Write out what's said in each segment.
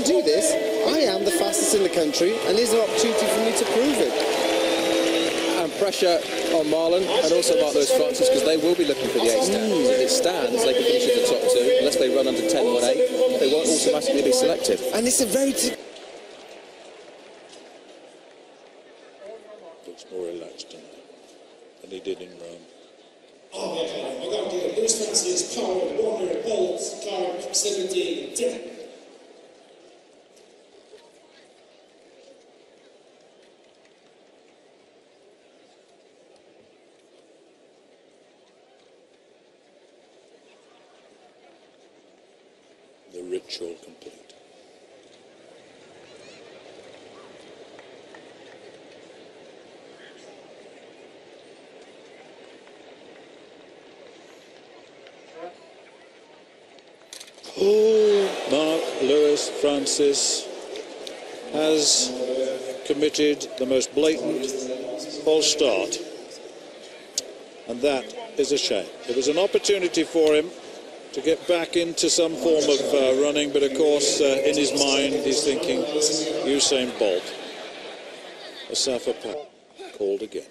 do this. I am the fastest in the country, and here's an opportunity for me to prove it. And pressure on Marlon and also Mark Lewis Francis, because they will be looking for the 8 stand. If it stands, they can finish in the top 2. Unless they run under 10.18, they won't automatically be selected. And it's a very... Looks more relaxed than he did in Rome. Lewis Francis, Powell, Warner, Bolt, Clark, 17, 10. The ritual complete. Mark Lewis Francis has committed the most blatant false start, and that is a shame. It was an opportunity for him to get back into some form of running, but of course in his mind he's thinking Usain Bolt. Asafa Powell called again.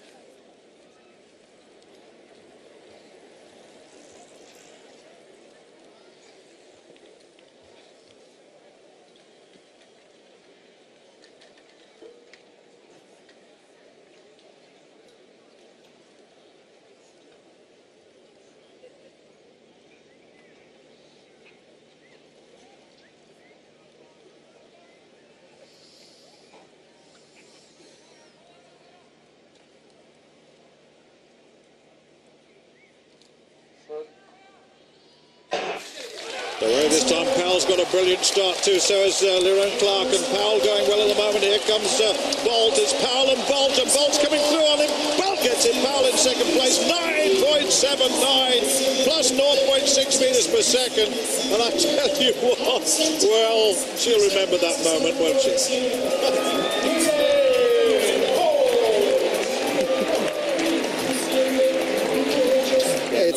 Away this time, Powell's got a brilliant start too, so has Laurent Clark, and Powell going well at the moment. Here comes Bolt, it's Powell and Bolt's coming through on him. Bolt gets it, Powell in second place, 9.79 plus 0.6 meters per second, and I tell you what, well, she'll remember that moment, won't she?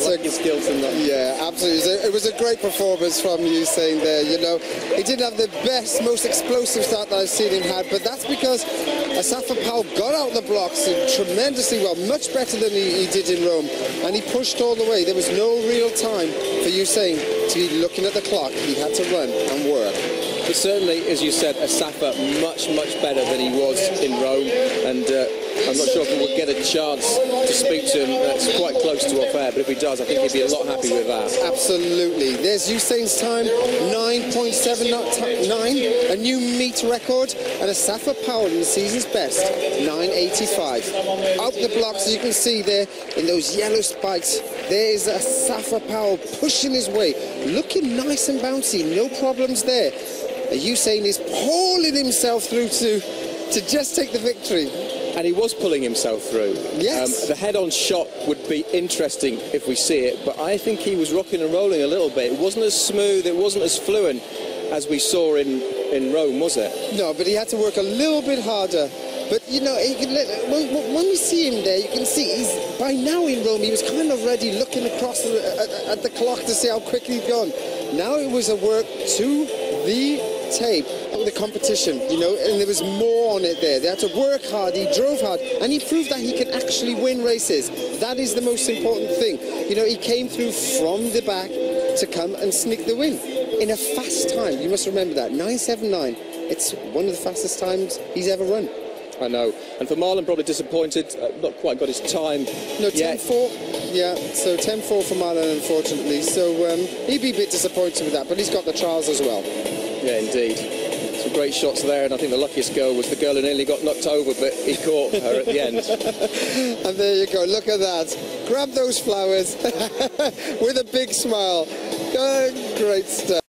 Yeah, absolutely. It was a great performance from Usain there. You know, he didn't have the best, most explosive start that I've seen him had, but that's because Asafa Powell got out the blocks tremendously well, much better than he did in Rome, and he pushed all the way. There was no real time for Usain to be looking at the clock. He had to run and work. But certainly, as you said, Asafa much better than he was in Rome, and I'm not sure if we'll get a chance to speak to him. It's quite close to off air, but if he does, I think he'd be a lot happy with that. Absolutely. There's Usain's time, 9.79, a new meet record, and Asafa Powell in the season's best, 9.85. Out the blocks, as you can see there, in those yellow spikes, there's Asafa Powell pushing his way, looking nice and bouncy, no problems there. Usain is pulling himself through to just take the victory. And he was pulling himself through. Yes. The head-on shot would be interesting if we see it, but I think he was rocking and rolling a little bit. It wasn't as smooth, it wasn't as fluent as we saw in Rome, was it? No, but he had to work a little bit harder. But, you know, when we see him there, you can see by now in Rome, he was kind of ready looking across at the clock to see how quickly he'd gone. Now it was a work to the tape, the competition, you know, and there was more on it there. They had to work hard, he drove hard, and he proved that he could actually win races. That is the most important thing. You know, he came through from the back to come and sneak the win in a fast time. You must remember that, 9.79. It's one of the fastest times he's ever run. I know. And for Marlon, probably disappointed, not quite got his time. No, 10.4. Yeah, so 10.4 for Marlon, unfortunately. So he'd be a bit disappointed with that, but he's got the trials as well. Yeah, indeed. Some great shots there, and I think the luckiest girl was the girl who nearly got knocked over, but he caught her at the end. And there you go, look at that. Grab those flowers with a big smile. Great stuff.